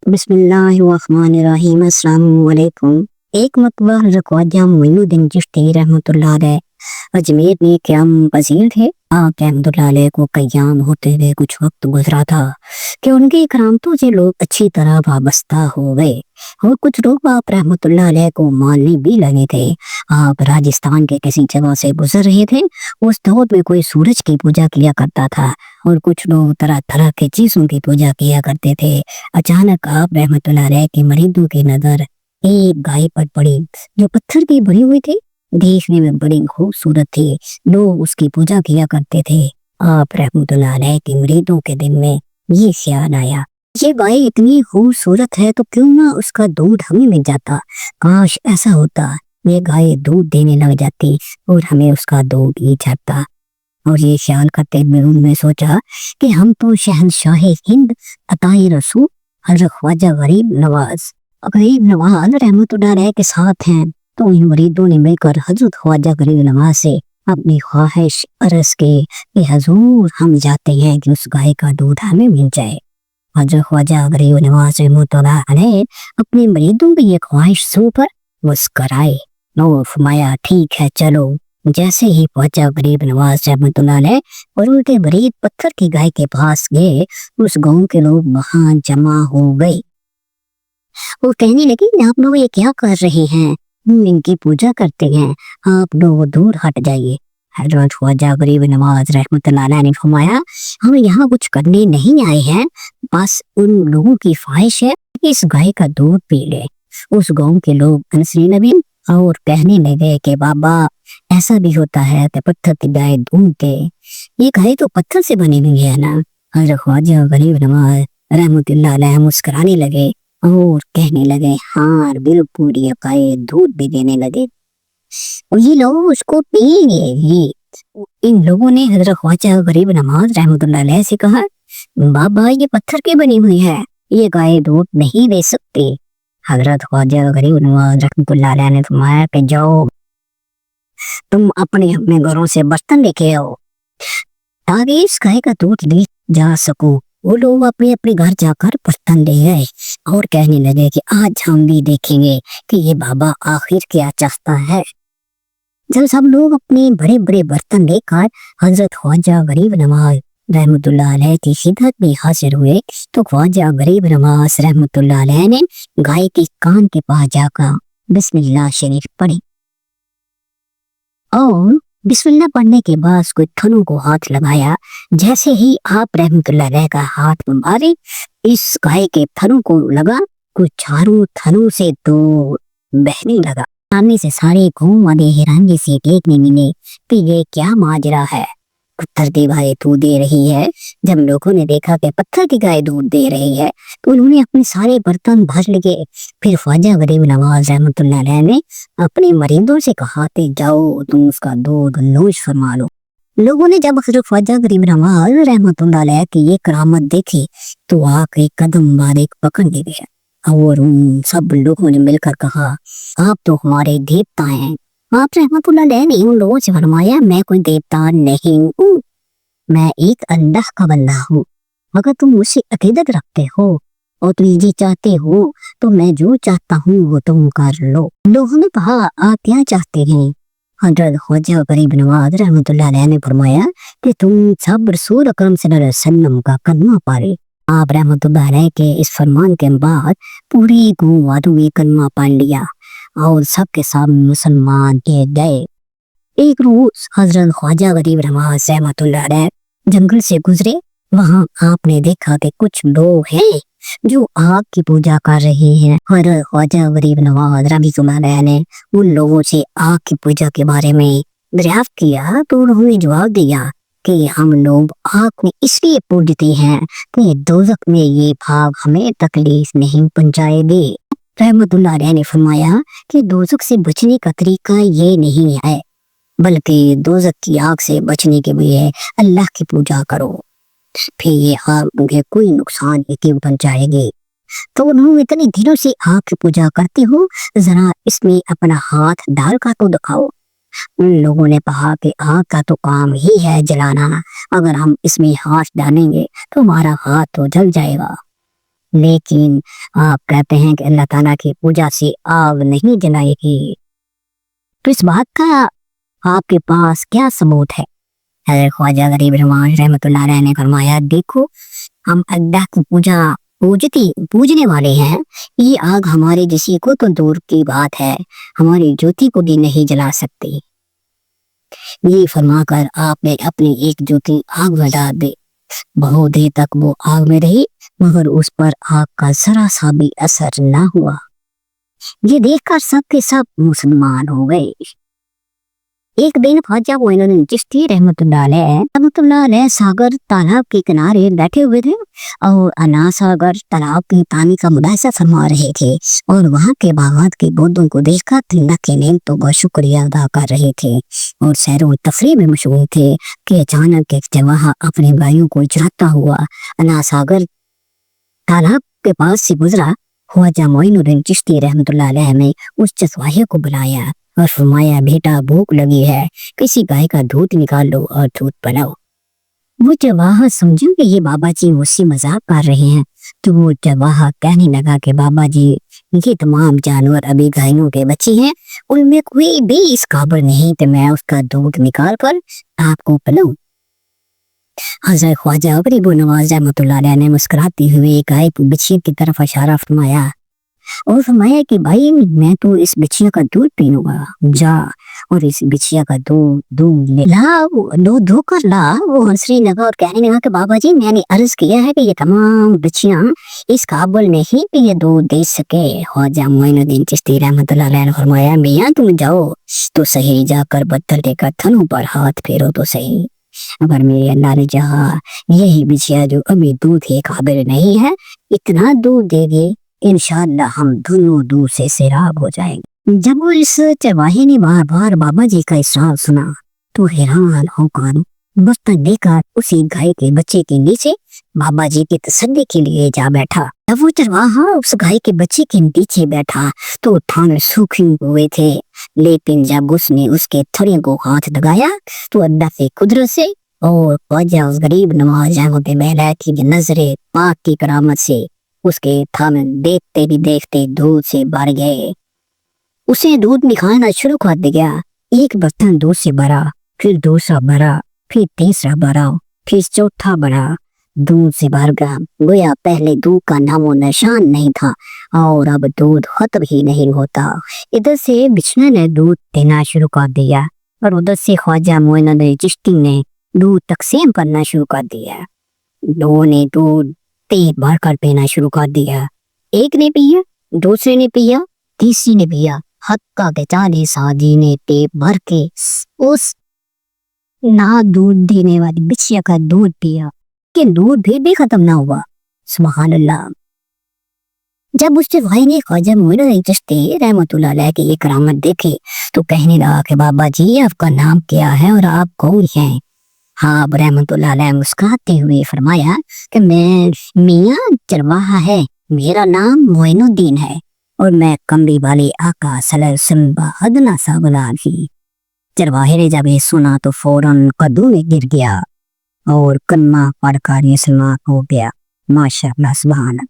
बिस्मिल्लाहिर्रहमानिर्रहीम। अस्सलामु अलैकुम। एक मरतबा हज़रत ख्वाजा मोइनुद्दीन चिश्ती रहमतुल्लाह अलैह अजमेर में क़याम पज़ीर थे। आप रहमतुल्लाह अलैह को क़याम होते हुए कुछ वक्त गुजरा था कि उनकी करामतों से लोग अच्छी तरह वाबस्ता हो गए और कुछ लोग आप रहमतुल्लाह अलैह को मानने भी लगे थे। आप राजस्थान के किसी जगह से गुजर रहे थे। उस दौर में कोई सूरज की पूजा किया करता था और कुछ लोग तरह तरह की चीजों की पूजा किया करते थे। अचानक आप रहमतुल्लाह अलैह के मरीदों की नजर एक गाय पर पड़ी जो पत्थर की बनी हुई थी। देखने में बड़ी खूबसूरत थी। लोग उसकी पूजा किया करते थे। आप रहमतुल्लाह अलैह के मरीदों के दिल में ये ख्याल आया, ये गाय इतनी खूबसूरत है तो क्यों ना उसका दूध हमें मिल जाता। काश ऐसा होता, ये गाय दूध देने लग जाती और हमें उसका दूध ही छाता। और ये ख्याल करते हुए उन्होंने सोचा कि हम तो शहंशाह हिंद अताए रसूल हज़रत ख्वाजा गरीब नवाज रहमतुल्लाह अलैह के साथ हैं। तो इन मरीदों ने मिलकर हजरत ख्वाजा गरीब नवाज से अपनी ख्वाहिश अर्ज की कि हजूर हम चाहते हैं कि उस गाय का दूध हमें मिल जाए। हजरत ख्वाजा गरीब नवाज रहमतुल्लाह अलैह अपने मरीदों की ये ख्वाहिश सुनकर मुस्कराए और फरमाया, ठीक है चलो। जैसे ही पहुंचा गरीब नवाज रहमतुल्लाह अलैह और उनके मरीद पत्थर की गाय के पास गए, उस गांव के लोग वहां जमा हो गए। वो कहने लगे, आप लोग ये क्या कर रहे हैं? हम इनकी पूजा करते हैं, आप लोग दूर हट जाइए। हजरत ख्वाजा गरीब नवाज रहमतुल्लाह अलैह ने फरमाया, हम यहाँ कुछ करने नहीं आए हैं, बस उन लोगों की ख्वाहिश है कि इस गाय का दूध पी ले। उस गांव के लोग हंसने लगे और कहने लगे कि बाबा ऐसा भी होता है कि पत्थर की गाय दूध दे, ये गाय तो पत्थर से बनी हुई है ना। हजरत ख्वाजा गरीब नवाज रहमतुल्लाह अलैह मुस्कुराने लगे और कहने लगे, हाँ बिल्कुल ये गाय दूध भी देने लगे और ये लोग उसको पिएंगे ही। इन लोगों ने हजरत ख्वाजा गरीब नवाज रहमतुल्लाह अलैह से कहा, बाबा ये पत्थर की बनी हुई है, ये गाय दूध नहीं दे सकती। हजरत ख्वाजा गरीब नवाज रहमतुल्लाह अलैह ने फरमाया कि जाओ तुम अपने अपने घरों से बर्तन लेके आओ ताकि इस गाय का दूध ले जा सको। वो लोग अपने अपने घर जाकर बर्तन ले गए और कहने लगे कि आज हम भी देखेंगे कि ये बाबा आखिर क्या चाहता है। जब सब लोग अपने बड़े बड़े बर्तन लेकर हजरत ख्वाजा गरीब नवाज रहमतुल्लाह अलैह की खिदमत में हाजिर हुए तो ख्वाजा गरीब नवाज रहमतुल्लाह अलैह ने गाय के कान के पास जाकर बिस्मिल्लाह शरीफ पढ़ी और बिस्मिल्लाह पढ़ने के बाद कोई थनों को हाथ लगाया। जैसे ही आप रहमतुल्लाह अलैह का हाथ मुबारक इस गाय के थनों को लगा, कुछ चारों थनों से दूध बहने लगा। सामने से सारे गांव वाले हैरानी से देखने मिले कि ये क्या माजरा है, पत्थर की गाय दूध दे रही है। जब लोगों ने देखा कि पत्थर की गाय दूध दे रही है तो उन्होंने अपने सारे बर्तन भर लिए। फिर ख्वाजा गरीब नवाज रहमतुल्लाह अलैह ने अपने मरीदों से कहा कि जाओ तुम उसका दूध नोश फरमा लो। लोगों ने जब हजरत ख्वाजा गरीब नवाज रहमतुल्लाह अलैह की ये करामत देखी तो आके कदम बारीक पकड़ ले गया और उन सब लोगों ने मिलकर कहा, आप तो हमारे देवता हैं। आप रहमतुल्लाह अलैह ने उन लोगों से फरमाया, मैं कोई देवता नहीं हूँ, मैं एक अल्लाह का बंदा हूँ। अगर तुम मुझसे अकीदत रखते हो और तुम ये चाहते हो तो मैं जो चाहता हूँ वो तुम कर लो। लोगों ने कहा, आप क्या चाहते हैं? हजरत ख्वाजा गरीब नवाज रहमतुल्लाह अलैह ने फरमाया कि तुम सब रसूल अकरम सल्लल्लाहु अलैहि वसल्लम का कलमा पढ़े। आप रहमतुल्लाह अलैह के इस फरमान के बाद पूरी गांव वालों ने कलमा पढ़ लिया और सबके सामने मुसलमान किए गए। एक रोज हजरत ख्वाजा गरीब नवाज रहमतुल्लाह अलैह जंगल से गुजरे। वहां आपने देखा कि कुछ लोग हैं जो आग की पूजा कर रहे हैं। हजरत ख्वाजा गरीब नवाज रहमतुल्लाह अलैह ने उन लोगों से आग की पूजा के बारे में दरियाफ्त किया तो उन्होंने जवाब दिया कि हम लोग आग में इसलिए पूजते हैं कि दोज़ख में ये भाग हमें तकलीफ नहीं पहुंचाएगी। रहमतुल्लाह अलैह ने फरमाया कि दोज़ख से बचने का तरीका ये नहीं है, बल्कि दोज़ख की आग से बचने के लिए अल्लाह की पूजा करो, फिर ये आग मुझे कोई नुकसान नहीं पहुंचाएगी। तो उन्होंने इतने दिनों से आग की पूजा करते हो, जरा इसमें अपना हाथ डाल कर तो दिखाओ। उन लोगों ने कहा कि आग का तो काम ही है जलाना, अगर हम इसमें हाथ डालेंगे तो हमारा हाथ तो जल जाएगा। लेकिन आप कहते हैं कि अल्लाह ताला की पूजा से आग नहीं जलाएगी, तो इस बात का आपके पास क्या सबूत है? हज़रत ख्वाजा गरीब नवाज रहमतुल्लाह अलैह ने फरमाया, देखो हम अल्लाह की पूजने वाले हैं, ये आग हमारे जिसी को तो दूर की बात है, हमारी ज्योति को भी नहीं जला सकती। ये फरमाकर आपने अपनी एक ज्योति आग में डाल दी। बहुत देर तक वो आग में रही मगर उस पर आग का जरा सा भी असर ना हुआ। ये देखकर सब के सब मुसलमान हो गए। एक दिन ख्वाजा मोइनुद्दीन चिश्ती रहमतुल्लाह अलैह सागर तालाब के किनारे बैठे हुए थे और अना सागर तालाब के पानी का मुलाहिजा फरमा रहे थे और वहाँ के बागात के पौधों को देखकर अल्लाह के नेमतों का शुक्रिया अदा कर रहे थे और सैरो तफरीह में मशगूल थे कि अचानक एक जवाहा अपने भाइयों को चढ़ाता हुआ अना सागर तालाब के पास से गुजरा। ख्वाजा मोइनुद्दीन चिश्ती रहमतुल्लाह अलैह ने उस चरवाहे को बुलाया और फरमाया, बेटा भूख लगी है, किसी गाय का दूध निकाल लो और दूध बनाओ। वो चरवाहा समझा कि ये बाबा जी मुझसे मजाक कर रहे हैं, तो वो चरवाहा कहने लगा कि बाबा जी ये तमाम जानवर अभी गायों के बच्चे हैं, उनमें कोई भी इस काबिल नहीं कि मैं उसका दूध निकाल कर आपको पिलाऊं। हज़रत ख्वाजा गरीब नवाज रहमतुल्लाह अलैह ने मुस्कुराते हुए गाय की बच्ची की तरफ इशारा फरमाया और फरमाया कि भाई मैं तो इस बिछिया का दूध पीऊंगा, जा और इस बिछिया का दूध ले ला, दूध धोकर ला। वो हंसने लगा और कहने लगा कि बाबा जी मैंने अर्ज किया है कि ये तमाम बिछियां इस काबिल नहीं कि ये दूध दे सके। ख्वाजा मोइनुद्दीन चिश्ती रहमतुल्लाह अलैह ने फरमाया, मियां तुम जाओ तो सही, जाकर पत्थर लेकर थनों पर हाथ फेरो तो सही, अगर मेरे अल्लाह ने चाहा यही बिछिया जो अभी दूध के काबिल नहीं है इतना दूध दे दे, इंशाअल्लाह हम दोनों दूध से सैराब हो जाएंगे। जब वो इस चरवाहे ने बार बार बाबा जी का इसरार सुना तो हैरान होकर बर्तन लेकर उसी गाय के बच्चे के नीचे बाबा जी की तसल्ली के लिए जा बैठा। जब वो चरवाहा उस गाय के बच्चे के नीचे बैठा तो थान सूखे हुए थे, लेकिन जब उसने उसके थड़े को हाथ लगाया तो अल्लाह से कुदरत से और ख्वाजा उस गरीब नवाज रहमतुल्लाह की नजरे पाक की करामत से उसके थान देखते भी देखते दूध से भर गए। उसे दूध निकालना शुरू कर दिया। एक बर्तन दूध से भरा, फिर दूसरा भरा, फिर तीसरा भरा, फिर चौथा भरा, दूध से भर गया। गोया पहले दूध का नामो निशान नहीं था और अब दूध खत्म ही नहीं होता। इधर से बिछने ने दूध देना शुरू कर दिया और उधर से ख्वाजा मोइनुद्दीन चिश्ती ने दूध तकसीम करना शुरू कर दिया। लोगों ने दूध पेट भर कर पीना शुरू कर दिया। एक ने पिया, दूसरे ने पिया, तीसरी ने पिया, हत्ता के 40 आदमी ने पेट भर के उस ना दूध देने वाली बिछिया का दूध पिया कि दूध भी खत्म ना हुआ। सुभान अल्लाह। जब उस भाई ने ख्वाजा मोइनुद्दीन चिश्ती रहमतुल्लाह अलैह की ये करामत देखी तो कहने लगा कि बाबा जी आपका नाम क्या है और आप कौन हैं? हाँ, रहमतुल्लाह अलैह मुस्कुराते हुए फरमाया कि मैं मियां चरवाहा है, मेरा नाम मोइनुद्दीन है और मैं कमरी वाले आका सल्लल्लाहु अलैहि वसल्लम। चरवाहे ने जब ये सुना तो फौरन कदमों में गिर गया और कलमा पढ़कर मुसलमान हो गया। माशाअल्लाह, सुभान अल्लाह।